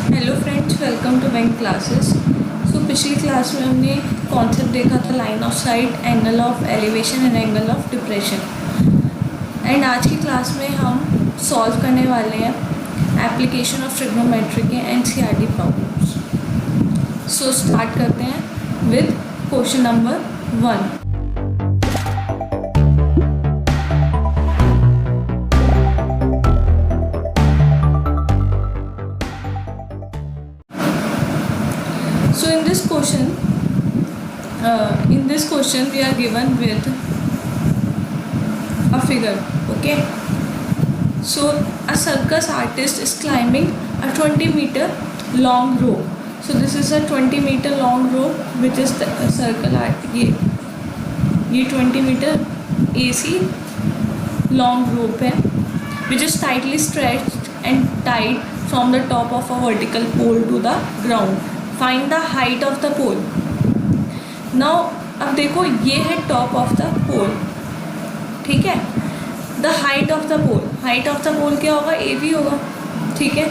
Hello friends, welcome to bank classes. पिछली class में हमने कॉन्सेप्ट देखा था line of sight, angle of elevation and angle of depression. And आज की क्लास में हम सॉल्व करने वाले हैं एप्लीकेशन ऑफ ट्रिग्नोमेट्री के एनसीईआरटी प्रॉब्लम्स। स्टार्ट करते हैं with question number 1। So in this question we are given with a figure. Okay, so a circus artist is climbing a 20-meter long rope. So this is a 20-meter long rope which is the circle art. ये 20-meter AC long rope है which is tightly stretched and tied from the top of a vertical pole to the ground. Find the height of the pole. Now अब देखो ये है top of the pole, ठीक है। The height of the pole, height of the pole क्या होगा, A B होगा, ठीक है।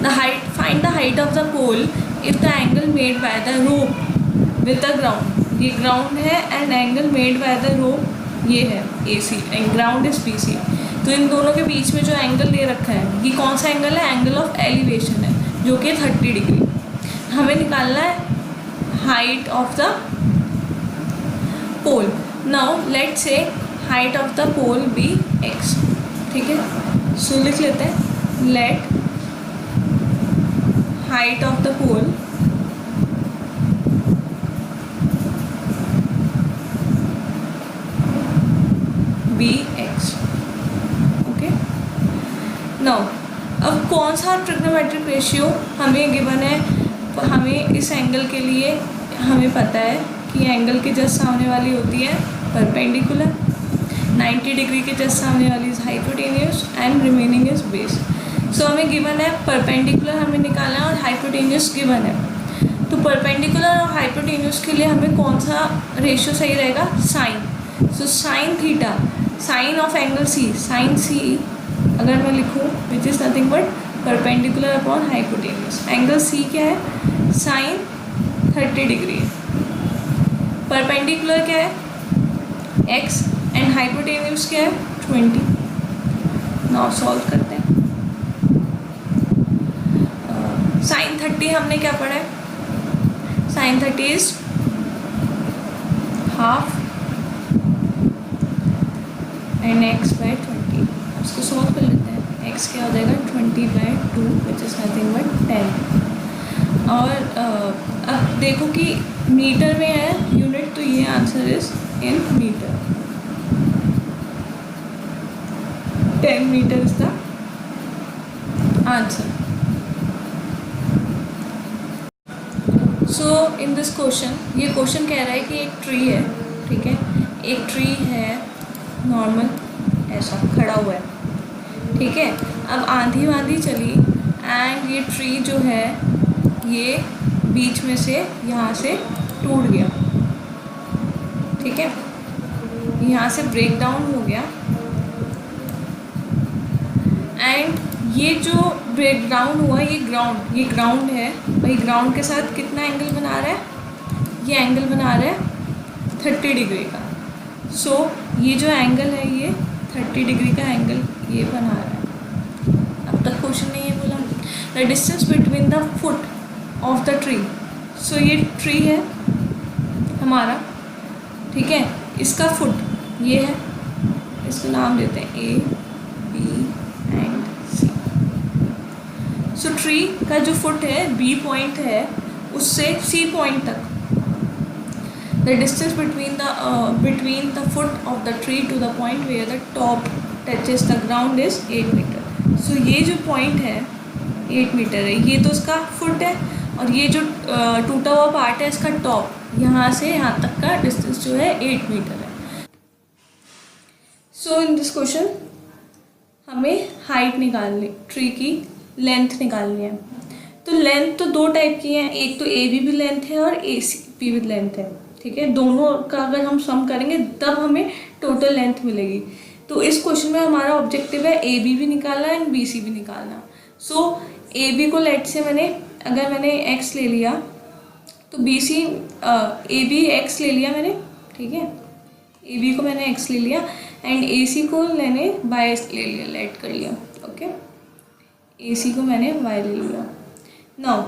The height, find the height of the pole if the angle made by the rope with the ground. ये ground है and angle made by the rope ये है A C and ground is B C. तो इन दोनों के बीच में जो एंगल दे रखा है ये कौन सा एंगल है, एंगल ऑफ एलिवेशन है जो कि 30 डिग्री। हमें निकालना है height of the pole. Now let say height of the pole be X, ठीक है। सो लिख लेते हैं let height of the pole be X. Okay, now अब कौन सा ट्रिग्नोमेट्रिक रेशियो हमें गिवन है। हमें इस एंगल के लिए हमें पता है कि एंगल के जस्ट सामने वाली होती है परपेंडिकुलर, 90 डिग्री के जस्ट सामने वाली is hypotenuse and remaining is base. So हमें गिवन है परपेंडिकुलर हमें निकालना है और हाइपोटेन्यूस गिवन है। तो परपेंडिकुलर और हाइपोटेन्यूस के लिए हमें कौन सा रेशियो सही रहेगा, sine. So sine theta, sine of angle C, sine C अगर मैं लिखूँ which is nothing but perpendicular upon hypotenuse. Angle C क्या है, साइन 30 डिग्री है। परपेंडिकुलर क्या है, एक्स एंड हाइपोटेन्यूस क्या है 20। नाउ सॉल्व करते हैं। साइन 30 हमने क्या पढ़ा है, sine 30 is half and x by 20। इसको सॉल्व कर लेते हैं। एक्स क्या हो जाएगा 20/2 विच इज़ नथिंग बट 10। और अब देखो कि मीटर में है यूनिट, तो ये answer is in metre. 10 metre is the answer. So in this question, ये क्वेश्चन कह रहा है कि एक ट्री है, ठीक है। एक ट्री है नॉर्मल ऐसा खड़ा हुआ है, ठीक है। अब आंधी वांधी चली एंड ये ट्री जो है ये बीच में से यहाँ से टूट गया, ठीक है। यहाँ से ब्रेक डाउन हो गया एंड ये जो ब्रेक डाउन हुआ ये ग्राउंड है, भाई ग्राउंड के साथ कितना एंगल बना रहा है, ये एंगल बना रहा है 30 डिग्री का। सो ये जो एंगल है ये 30 डिग्री का एंगल ये बना रहा है। अब तक क्वेश्चन ने ये बोला the distance between the foot of the tree. So ये ट्री है हमारा, ठीक है। इसका फुट ये है, इसको नाम देते हैं A B and C. So tree का जो फुट है बी पॉइंट है उससे सी पॉइंट तक, the distance between the foot of the tree to the point where the top touches the ground is 8 meter. So ये जो point है 8 metre है, ये तो इसका फुट है और ये जो टूटा हुआ पार्ट है इसका टॉप, यहाँ से यहाँ तक का डिस्टेंस जो है 8 मीटर है। सो इन दिस क्वेश्चन हमें हाइट निकालनी, ट्री की लेंथ निकालनी है। तो लेंथ तो दो टाइप की है, एक तो ए बी भी लेंथ है और ए सी बी भी लेंथ है, ठीक है। दोनों का अगर हम सम करेंगे तब हमें टोटल लेंथ मिलेगी। तो इस क्वेश्चन में हमारा ऑब्जेक्टिव है ए बी भी निकालना एंड बी सी भी निकालना। सो ए बी को लेट से मैंने अगर मैंने x ले लिया तो BC AB x ले लिया मैंने, ठीक है, AB को मैंने x ले लिया एंड AC को मैंने y ले लिया, लेट कर लिया, ओके, AC को मैंने y ले लिया। नाउ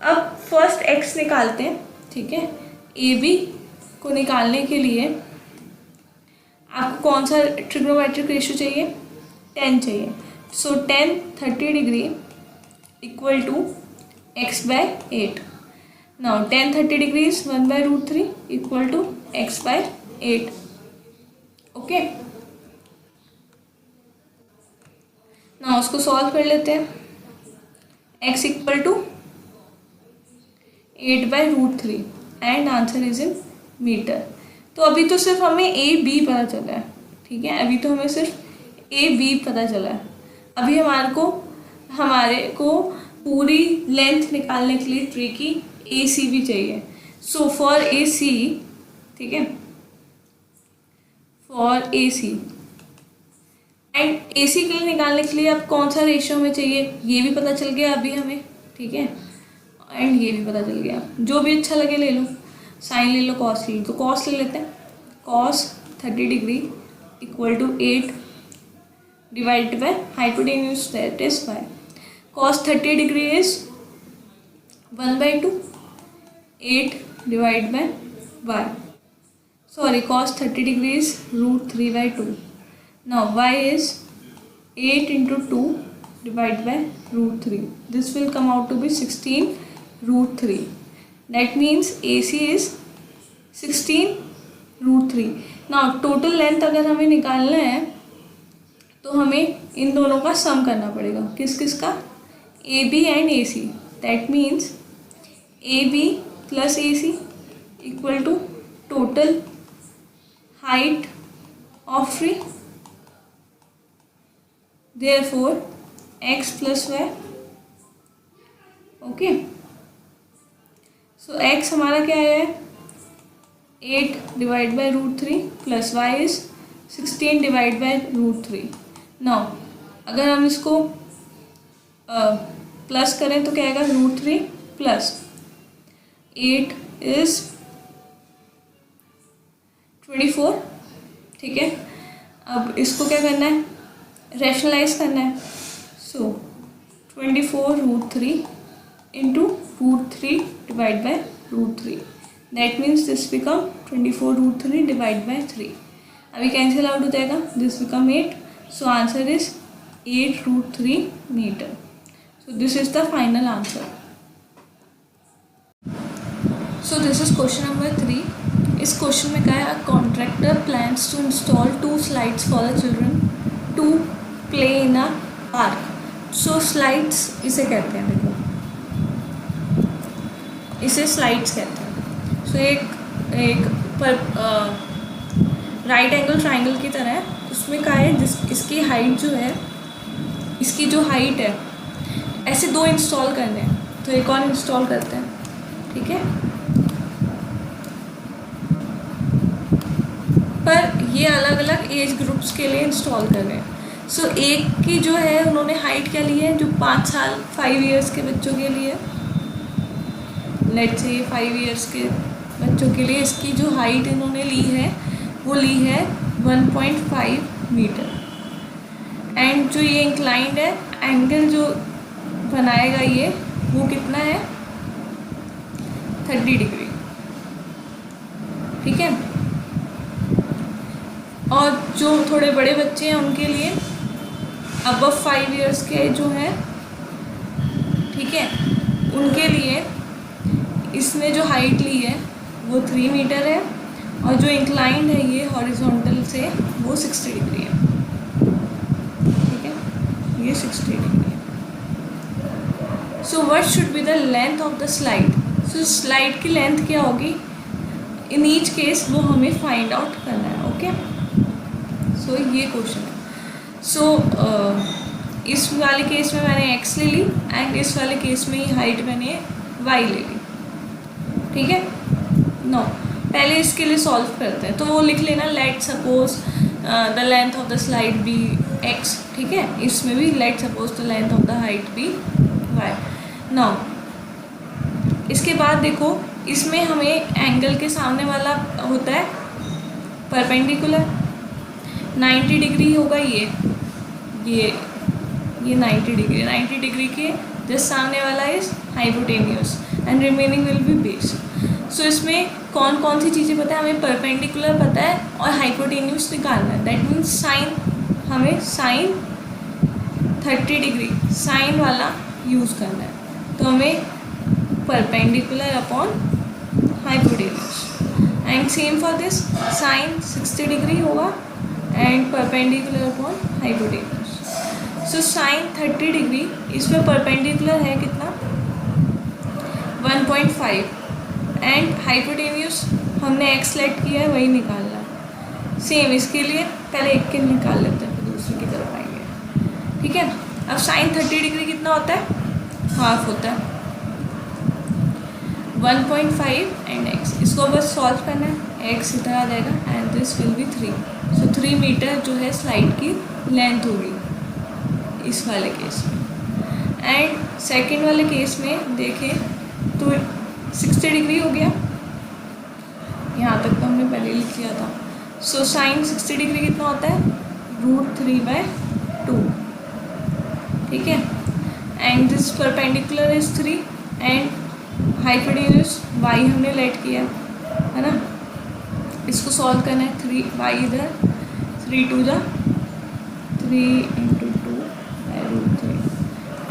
अब फर्स्ट x निकालते हैं, ठीक है। AB को निकालने के लिए आपको कौन सा ट्रिग्नोमेट्रिक रेशियो चाहिए, 10 चाहिए। So 10 30 degree equal to x by 8। Now 10 30 degrees 1/√3 equal to x by 8, okay. Now उसको सॉल्व कर लेते हैं। x equal to 8/√3 and answer is in metre. तो अभी तो सिर्फ हमें AB पता चला है, ठीक है, अभी तो हमें सिर्फ AB पता चला है। अभी हमारे को पूरी लेंथ निकालने के लिए ट्री की AC भी चाहिए। सो फॉर AC, ठीक है, फॉर AC एंड AC के लिए निकालने के लिए अब कौन सा रेशियो हमें चाहिए ये भी पता चल गया अभी हमें, ठीक है, एंड ये भी पता चल गया। जो भी अच्छा लगे ले लो, साइन ले लो, कॉस ले लो, तो कॉस ले लेते हैं। Cos 30 degree equal to 8 divide by hypotenuse that is y। Cos 30 degree is 1/2, 8 divide by y। Sorry, cos 30 degree is √3/2। Now y is 8 into 2 divided by √3. This will come out to be 16√3. That means AC is 16√3. Now total length अगर हमें निकालना है तो हमें इन दोनों का सम करना पड़ेगा। किस किस का? AB and AC. That means AB plus AC equal to total height of tree. Therefore x plus y. Okay. So x हमारा क्या है? 8 divided by √3 plus y is 16 divided by √3. Now अगर हम इसको प्लस करें तो क्या आएगा? √3 प्लस 8 is 24, ठीक है। अब इसको क्या करना है? रैशनलाइज करना है। So 24√3 into √3 divide by √3, that means this become 24√3 divide by 3। अभी कैंसिल आउट हो जाएगा, this become 8। So answer is 8√3 metre. So this is the final answer. So this is question number 3। इस क्वेश्चन में क्या है? A contractor plans to install 2 slides for the children to play in a park. So slides इसे कहते हैं, देखो इसे slides कहते हैं। सो एक पर राइट एंगल ट्राइंगल की तरह है, उसमें क्या है? इसकी हाइट जो है, इसकी जो हाइट है, ऐसे 2 इंस्टॉल करने हैं। तो एक और इंस्टॉल करते हैं, ठीक है। पर ये अलग अलग एज ग्रुप्स के लिए इंस्टॉल कर रहे हैं। सो एक की जो है उन्होंने हाइट क्या ली है? जो 5 साल 5 इयर्स के बच्चों के लिए, लेट्स से 5 इयर्स के बच्चों के लिए इसकी जो हाइट इन्होंने ली है वो ली है 1.5 मीटर। एंड जो ये इंक्लाइंड है, एंगल जो बनाएगा ये, वो कितना है? 30 डिग्री, ठीक है। और जो थोड़े बड़े बच्चे हैं उनके लिए अबव 5 इयर्स के जो हैं, ठीक है, उनके लिए इसने जो हाइट ली है वो 3 मीटर है, और जो इंक्लाइंड है ये हॉरिजॉन्टल से वो 60 डिग्री है, ठीक है, ये 60 डिग्री है। So what should be the length of the slide? So slide की लेंथ क्या होगी? इन ईच केस वो हमें फाइंड आउट करना है, ओके। सो ये क्वेश्चन है। सो इस वाले केस में मैंने x ले ली एंड इस वाले केस में ही हाइट मैंने y ले ली, ठीक है। नो, पहले इसके लिए सॉल्व करते हैं। तो वो लिख लेना, let suppose the length of the slide be x, ठीक है। इसमें भी let suppose the length of the height be y। Now इसके बाद देखो, इसमें हमें एंगल के सामने वाला होता है परपेंडिकुलर, 90 डिग्री होगा ये 90 डिग्री, 90 डिग्री के जस्ट सामने वाला is hypotenuse and remaining will be base. So इसमें कौन कौन सी चीज़ें पता है, हमें परपेंडिकुलर पता है और हाइपोटेन्यूस निकालना है। दैट मीन्स साइन, हमें साइन 30 डिग्री साइन वाला यूज़ करना है। तो हमें perpendicular upon hypotenuse and same for this, sine 60 degree होगा and perpendicular upon hypotenuse. So sine 30 degree, इसमें परपेंडिकुलर है कितना 1.5 एंड हाइपोटेन्यूस हमने एक्स लेट किया है वही निकालना है। सेम इसके लिए पहले एक के निकाल लेते हैं फिर दूसरे की तरफ आएंगे, ठीक है। अब साइन 30 डिग्री कितना होता है, हाफ होता है 1.5 एंड एक्स, इसको बस सॉल्व करना है, एक्स इधर आ जाएगा and this will be 3। So 3 metre जो है स्लाइड की लेंथ होगी इस वाले केस में। एंड सेकेंड वाले केस में देखें तो 60 डिग्री हो गया, यहाँ तक तो हमने पहले लिख लिया था। सो साइन 60 डिग्री कितना होता है √3/2, ठीक है। And this perpendicular is 3 and hypotenuse y हमने लेट किया है ना, इसको सॉल्व करना है। 3y इधर 3 2 जा 3 × 2 √3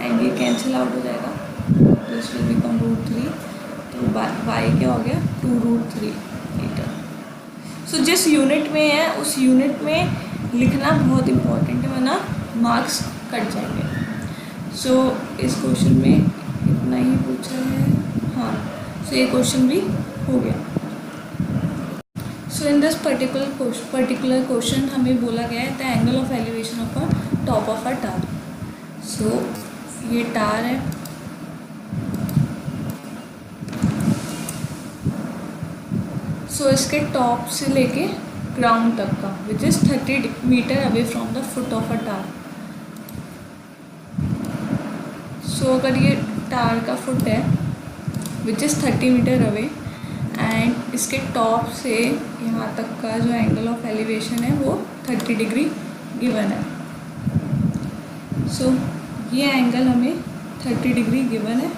एंड ये कैंसिल आउट हो जाएगा, दिस विल बिकम √3। तो y क्या हो गया 2√3 मीटर। सो जिस यूनिट में है उस यूनिट में लिखना बहुत इम्पोर्टेंट है, वरना मार्क्स कट जाएंगे। सो इस क्वेश्चन में इतना ही पूछा है, हाँ। सो ये क्वेश्चन भी हो गया। So in this particular question हमें बोला गया है the angle of elevation of a top of a tower. So ये टार है, सो इसके टॉप से लेके ग्राउंड तक का which is 30 meter away from the foot of a tower. So अगर ये टार का फुट है which is 30 meter away and इसके टॉप से यहाँ तक का जो एंगल ऑफ एलिवेशन है वो 30 डिग्री गिवन है। सो ये एंगल हमें 30 डिग्री गिवन है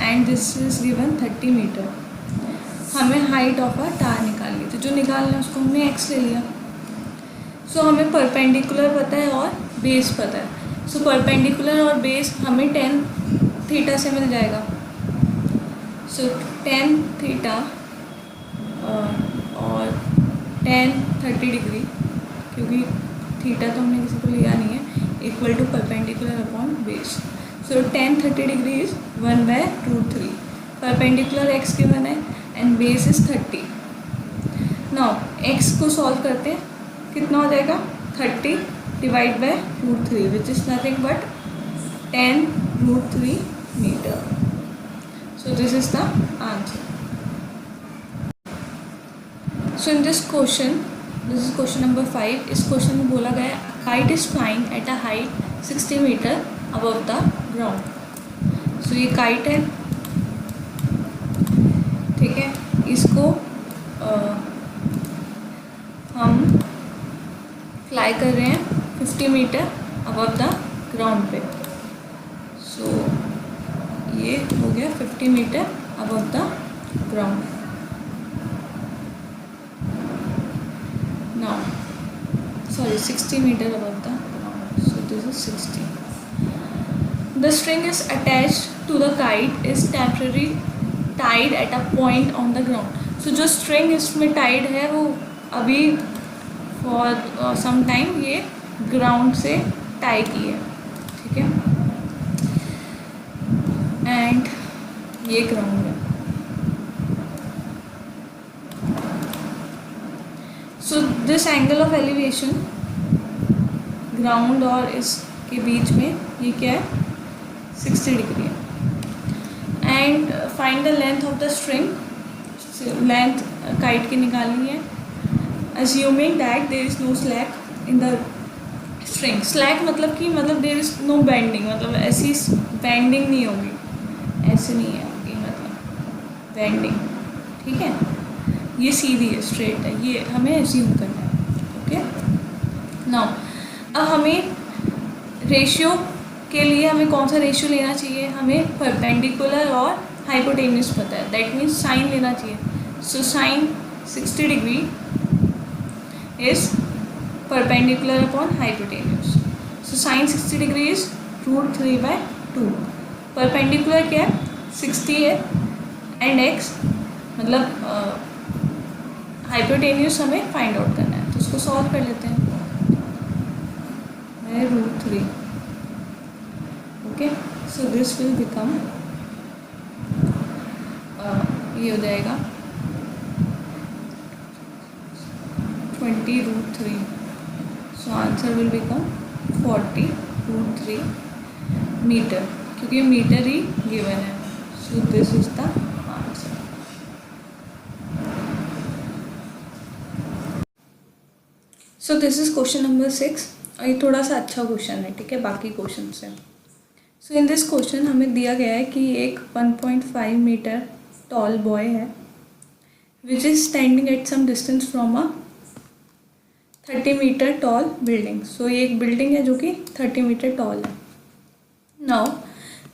and this is given 30 metre. हमें हाइट ऑफ अ टार निकालनी थी, जो निकालना है उसको हमने एक्स ले लिया। सो हमें परपेंडिकुलर पता है और बेस पता है। सो परपेंडिकुलर और बेस हमें tan थीटा से मिल जाएगा। सो tan थीटा और tan 30 डिग्री, क्योंकि थीटा तो हमने किसी को लिया नहीं है, equal to perpendicular upon base. So tan 30 degree is 1/√3। Perpendicular X given है and base is 30। Now X को सॉल्व करते हैं, कितना हो जाएगा 30 divide by √3 which is nothing but 10√3 meter. So this is the answer. So in this question, this is question number 5। इस question में बोला गया kite is flying at a height 60 meter above the ground. So ये kite है, ठीक है। इसको हम फ्लाई कर रहे हैं 50 मीटर अबव द ग्राउंड पे। सो ये हो गया 50 meter above the ground. Now sorry 60 meter above the ground. So this is 60। The string is attached to the kite is temporary tied at a point on the ground. So जो string इसमें tied है वो अभी for some time ये ground से tie की है, ठीक है। एंड ये ग्राउंड है। So this angle of elevation ground और इसके बीच में ये क्या है 60 डिग्री है। And find the length of the string, length kite की निकालनी है। Assuming that there is no slack in the string. Slack मतलब कि देयर इज़ नो बेंडिंग, मतलब ऐसी बेंडिंग नहीं होगी, ऐसे नहीं है होगी, मतलब बेंडिंग, ठीक है। ये सीधी है, स्ट्रेट है, ये हमें एज्यूम करना है, ओके। नाउ अब हमें रेशियो के लिए हमें कौन सा रेशियो लेना चाहिए, हमें परपेंडिकुलर और हाइपोटेन्यूस पता है, दैट मीन्स साइन लेना चाहिए। So sine 60 degree is perpendicular upon hypotenuse. So sine 60 degree is √3/2। Perpendicular क्या है, 60 है, एंड x मतलब हाइपोटेन्यूस हमें फाइंड आउट करना है, तो उसको सॉल्व कर लेते हैं। √3, okay. So this will become, ये हो जाएगा 20√3। So answer will become 40√3 metre, क्योंकि मीटर ही गिवन है। So this is the answer. So this is question number 6, और ये थोड़ा सा अच्छा क्वेश्चन है, ठीक है, बाकी क्वेश्चन से। सो इन दिस क्वेश्चन हमें दिया गया है कि एक 1.5 मीटर टॉल बॉय है which is standing at some distance from a 30 meter tall building. So ये एक बिल्डिंग है जो कि 30 मीटर टॉल है। Now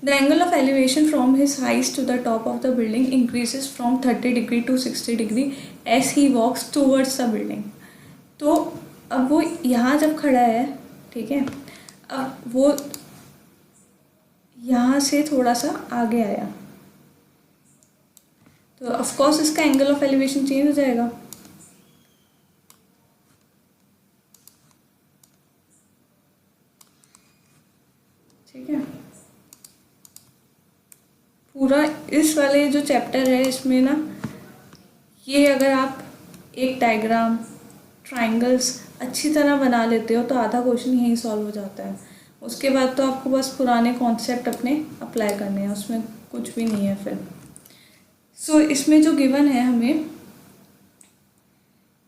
the angle of elevation from his height to the top of the building increases from 30 degree to 60 degree as he walks towards the building. तो अब वो यहाँ जब खड़ा है, ठीक है, अब वो यहाँ से थोड़ा सा आगे आया, तो ऑफ कोर्स इसका एंगल ऑफ एलिवेशन चेंज हो जाएगा। ठीक है, पूरा इस वाले जो चैप्टर है इसमें ना, ये अगर आप एक डायग्राम, ट्राइंगल्स अच्छी तरह बना लेते हो तो आधा क्वेश्चन यहीं सॉल्व हो जाता है। उसके बाद तो आपको बस पुराने कॉन्सेप्ट अपने अप्लाई करने हैं, उसमें कुछ भी नहीं है फिर। सो इसमें जो गिवन है हमें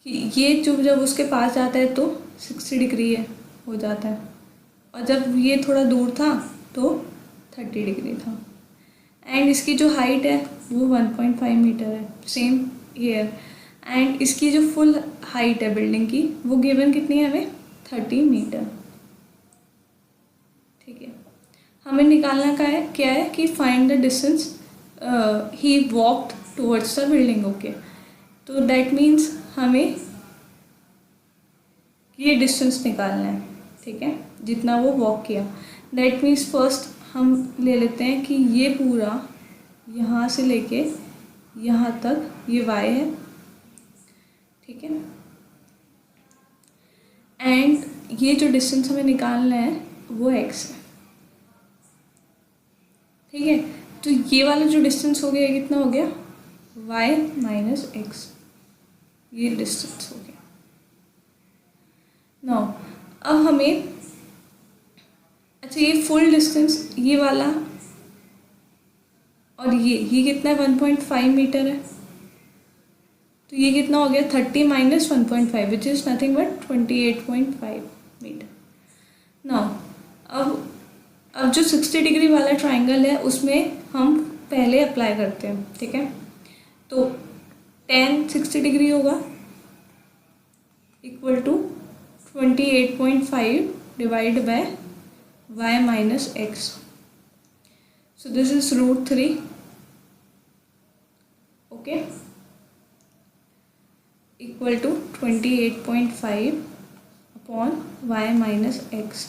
कि ये जब उसके पास जाता है तो 60 डिग्री है, हो जाता है, और जब ये थोड़ा दूर था तो 30 डिग्री था। एंड इसकी जो हाइट है वो 1.5 मीटर है, सेम हियर। एंड इसकी जो फुल हाइट है बिल्डिंग की वो गिवन कितनी है हमें, 30 मीटर। ठीक है, हमें निकालना का है क्या है कि find the distance he walked towards the building, okay. तो दैट मीन्स हमें ये डिस्टेंस निकालना है, ठीक है, जितना वो वॉक किया। दैट मीन्स फर्स्ट हम ले लेते हैं कि ये पूरा यहाँ से लेके यहाँ तक ये y है, ठीक है, एंड ये जो डिस्टेंस हमें निकालना है वो x है, ठीक है। तो ये वाला जो डिस्टेंस हो गया कितना हो गया, y - x, ये डिस्टेंस हो गया। नाउ अब हमें, अच्छा ये फुल डिस्टेंस ये वाला और ये कितना है, 1.5 मीटर है, तो ये कितना हो गया, 30 - 1.5 which is nothing but 28.5 metre. Now अब जो 60 डिग्री वाला ट्राइंगल है उसमें हम पहले अप्लाई करते हैं, ठीक है। तो tan 60 डिग्री होगा equal to 28.5 divide by y - x। So this is √3, okay, equal to 28.5 upon y - x।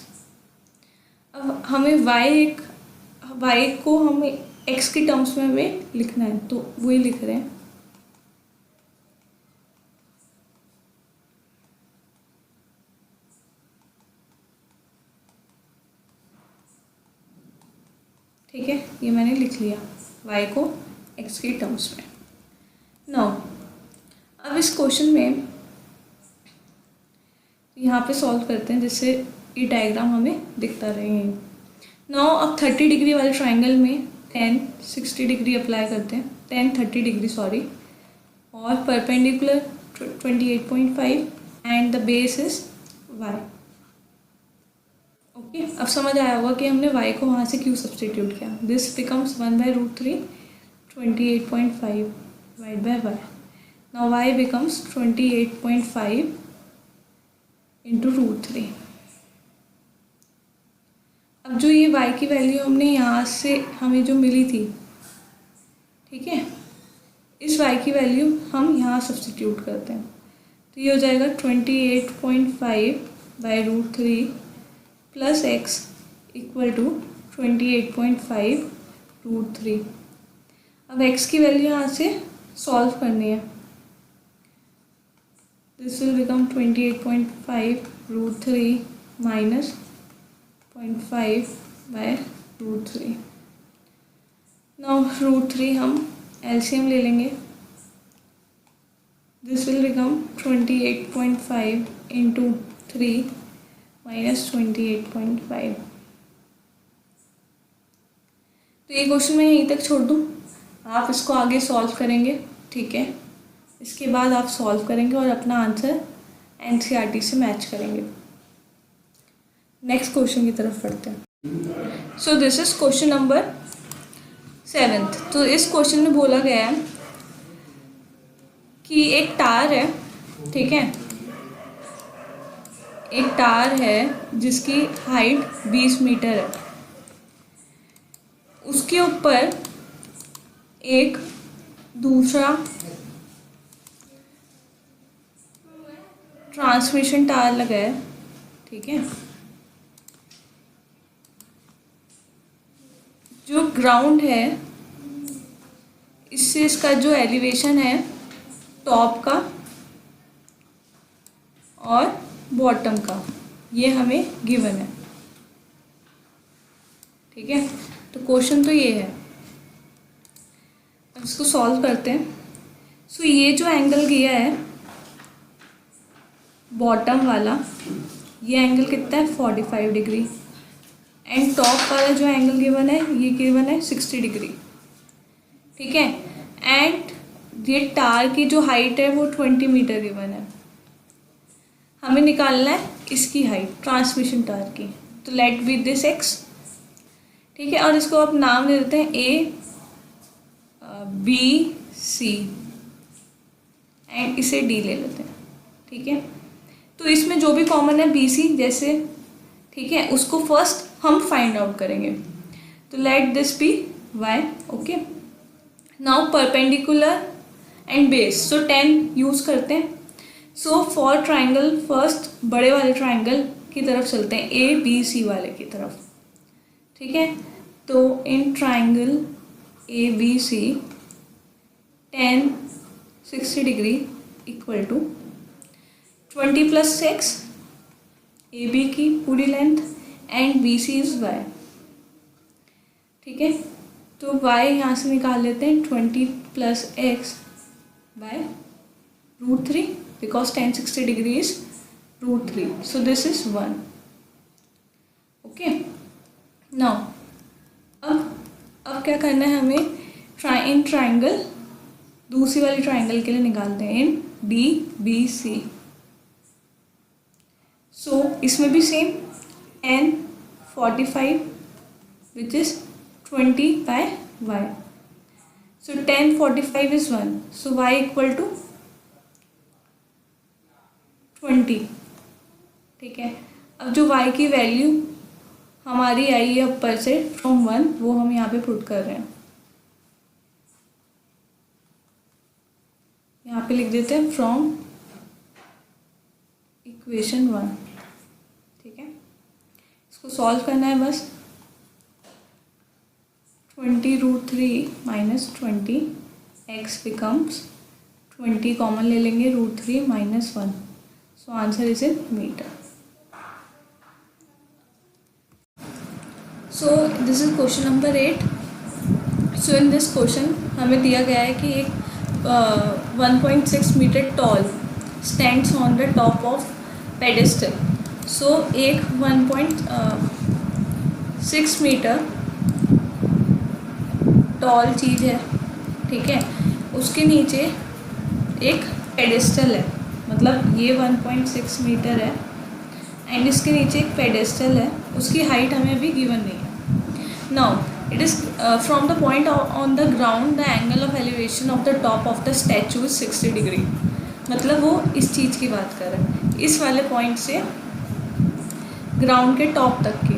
अब हमें y को हमें x की टर्म्स में हमें लिखना है, तो वही लिख रहे हैं। ठीक है, ये मैंने लिख लिया y को x की टर्म्स में। नाउ अब इस क्वेश्चन में यहाँ पे सॉल्व करते हैं जिससे ये डायग्राम हमें दिखता रहे। नाउ अब 30 डिग्री वाले ट्राइंगल में tan 60 डिग्री अप्लाई करते हैं, tan 30 डिग्री सॉरी, और perpendicular 28.5 and the base is y। Okay, अब समझ आया होगा कि हमने y को वहाँ से क्यों सब्सटीट्यूट किया। This becomes 1/√3 28.5 divided by y. Now y becomes 28.5 into √3. अब जो ये y की वैल्यू हमने यहाँ से हमें जो मिली थी, ठीक है, इस y की वैल्यू हम यहाँ सब्सटीट्यूट करते हैं, तो ये हो जाएगा 28.5 by √3 plus x equal to 28.5 √3. अब x की वैल्यू यहाँ से सॉल्व करनी है. This will become 28.5 √3 minus 0.5 by √3. Now √3 हम एलसीएम ले लेंगे. This will become 28.5 into 3 minus 28.5. तो ये क्वेश्चन मैं यहीं तक छोड़ दूँ, आप इसको आगे सॉल्व करेंगे, ठीक है. इसके बाद आप सॉल्व करेंगे और अपना आंसर एनसीईआरटी से मैच करेंगे. नेक्स्ट क्वेश्चन की तरफ बढ़ते हैं. सो दिस इज क्वेश्चन नंबर 7. तो इस क्वेश्चन में बोला गया है कि एक टार है, ठीक है, एक टार है जिसकी हाइट 20 मीटर है. उसके ऊपर एक दूसरा ट्रांसमिशन टावर लगा है, ठीक है. जो ग्राउंड है, इससे इसका जो एलिवेशन है टॉप का और बॉटम का, ये हमें गिवन है, ठीक है. तो क्वेश्चन तो ये है. अब इसको सॉल्व करते हैं. सो ये जो एंगल दिया है बॉटम वाला, ये एंगल कितना है 45 डिग्री. एंड टॉप वाला जो एंगल गिवन है, ये गिवन है 60 डिग्री, ठीक है. एंड ये टार की जो हाइट है वो 20 मीटर गिवन है. हमें निकालना है इसकी हाइट ट्रांसमिशन टार की. तो लेट बी दिस x, ठीक है. और इसको आप नाम दे देते हैं A B C एंड इसे D ले लेते हैं, ठीक है. तो इसमें जो भी कॉमन है BC जैसे, ठीक है, उसको फर्स्ट हम फाइंड आउट करेंगे. तो let this be y, okay. Now perpendicular and base, so 10 use करते हैं. सो फॉर ट्राइंगल फर्स्ट बड़े वाले ट्राइंगल की तरफ चलते हैं, ABC वाले की तरफ, ठीक है. तो in triangle ABC tan 60 degree equal to 20 plus 6 AB की पूरी length and BC is y, ठीक है. तो y यहाँ से निकाल लेते हैं 20 plus x by √3 because tan 60 degree is √3. So this is 1, okay. Now अब क्या करना है हमें, इन ट्राइंगल दूसरी वाली ट्राइंगल के लिए निकालते हैं इन DBC. सो इसमें भी same tan 45 which is 20 by y. So tan 45 is 1, so y equal to 20, ठीक है. अब जो y की वैल्यू हमारी आई है ऊपर से फ्रॉम 1, वो हम यहाँ पे पुट कर रहे हैं. यहाँ पे लिख देते हैं फ्रॉम इक्वेशन 1, ठीक है. इसको सॉल्व करना है बस. 20 √3 माइनस 20 x बिकम्स 20 कॉमन ले लेंगे, √3 minus 1. So answer is in meter. So this is question number 8. So in this question हमें दिया गया है कि एक 1.6 meter tall stands on the top of pedestal. So एक 1.6 मीटर टॉल चीज़ है, ठीक है. उसके नीचे एक पेडेस्टल है, मतलब ये 1.6 मीटर है एंड इसके नीचे एक पेडेस्टल है. उसकी हाइट हमें अभी गिवन नहीं है. Now it is from the point on the ground the angle of elevation of the top of the statue is 60 degree. मतलब वो इस चीज़ की बात कर रहा है, इस वाले पॉइंट से ग्राउंड के टॉप तक की।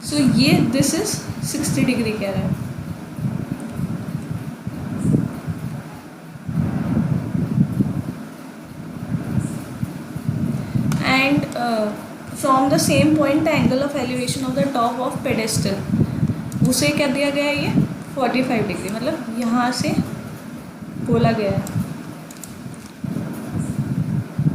सो ये दिस इज 60 डिग्री कह रहा है। And from the same point the angle of elevation of the top of pedestal, उसे क्या दिया गया है, ये 45 डिग्री, मतलब यहाँ से बोला गया है।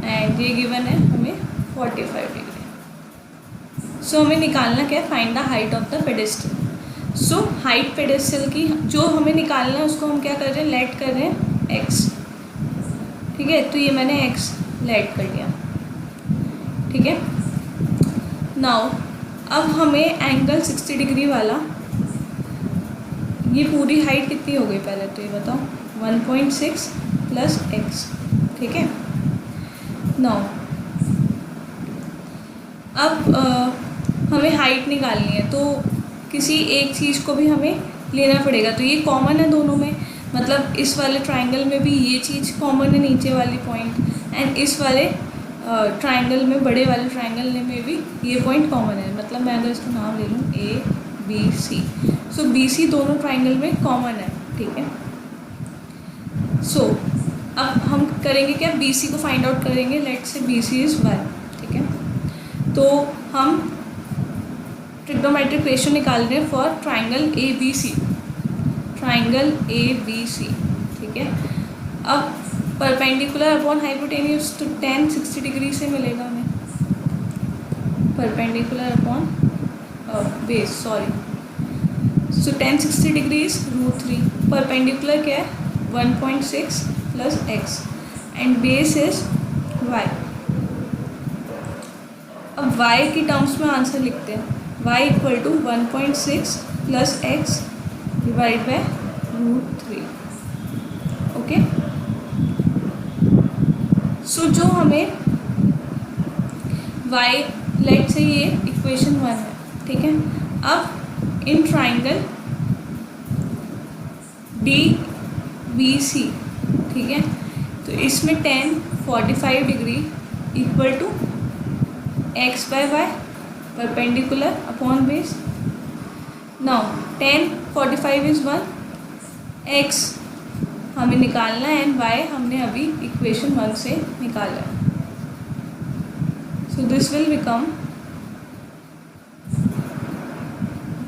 एंड ये गिवन है हमें 45 डिग्री। सो हमें निकालना क्या है, find the height of the pedestal. So height pedestal की जो हमें निकालना है उसको हम क्या कर रहे हैं, लेट कर रहे हैं एक्स। ठीक है, तो ये मैंने एक्स लेट कर लिया। ठीक है, नाउ अब हमें एंगल 60 डिग्री वाला, ये पूरी हाइट कितनी हो गई पहले तो ये बताओ, 1.6 प्लस एक्स। ठीक है, नाउ अब हमें हाइट निकालनी है, तो किसी एक चीज़ को भी हमें लेना पड़ेगा। तो ये कॉमन है दोनों में, मतलब इस वाले ट्राइंगल में भी ये चीज़ कॉमन है, नीचे वाली पॉइंट, एंड इस वाले ट्राइंगल में, बड़े वाले ट्राइंगल में भी ये पॉइंट कॉमन है। मतलब मैं अगर इसका नाम ले लूँ ए बी सी, सो बी सी दोनों ट्राइंगल में कॉमन है। ठीक है, सो अब हम करेंगे क्या, बी सी को फाइंड आउट करेंगे। Let say B C is y. ठीक है, तो हम ट्रिग्नोमेट्रिक रेशियो निकाल रहे हैं for triangle A B C, triangle A B C. ठीक है, अब परपेंडिकुलर अपॉन हाइपोटेन्यूज, तो tan 60 डिग्री से मिलेगा हमें, perpendicular upon base, sorry. So tan 60 degree is √3, perpendicular क्या है 1.6 plus x, and base is y। अब y की टर्म्स में आंसर लिखते हैं, y equal to 1.6 plus X divide by √3। Okay, so जो हमें y, लेट से ये इक्वेशन 1 है। ठीक है, अब in triangle D B C, ठीक है, तो इसमें tan 45 degree equal to x by y, perpendicular upon base. Now tan 45 is 1, x हमें निकालना है, एंड वाई हमने अभी इक्वेशन 1 से निकाला है। So this will become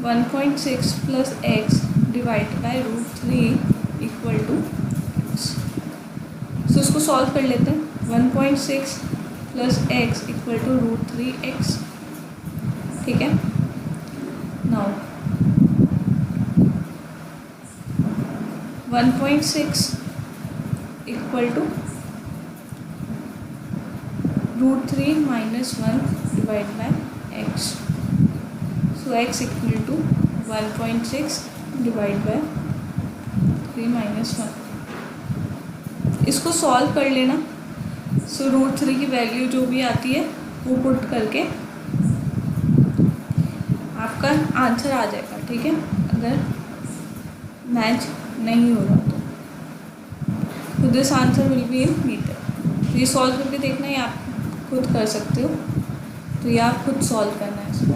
1.6 plus X divide by √3 equal to X. So इसको सॉल्व कर लेते हैं, 1.6 plus X equal to √3 X. ठीक है, now 1.6 equal to √3 minus 1 divide by X. So X equal to 1.6 divide by 3 minus 1। इसको solve कर लेना। सो √3 की वैल्यू जो भी आती है वो पुट करके आपका आंसर आ जाएगा। ठीक है, अगर मैच नहीं हो रहा तो this answer will be in metre. ये सॉल्व करके देखना, ये आप खुद कर सकते हो, तो ये आप खुद सॉल्व करना है इसको।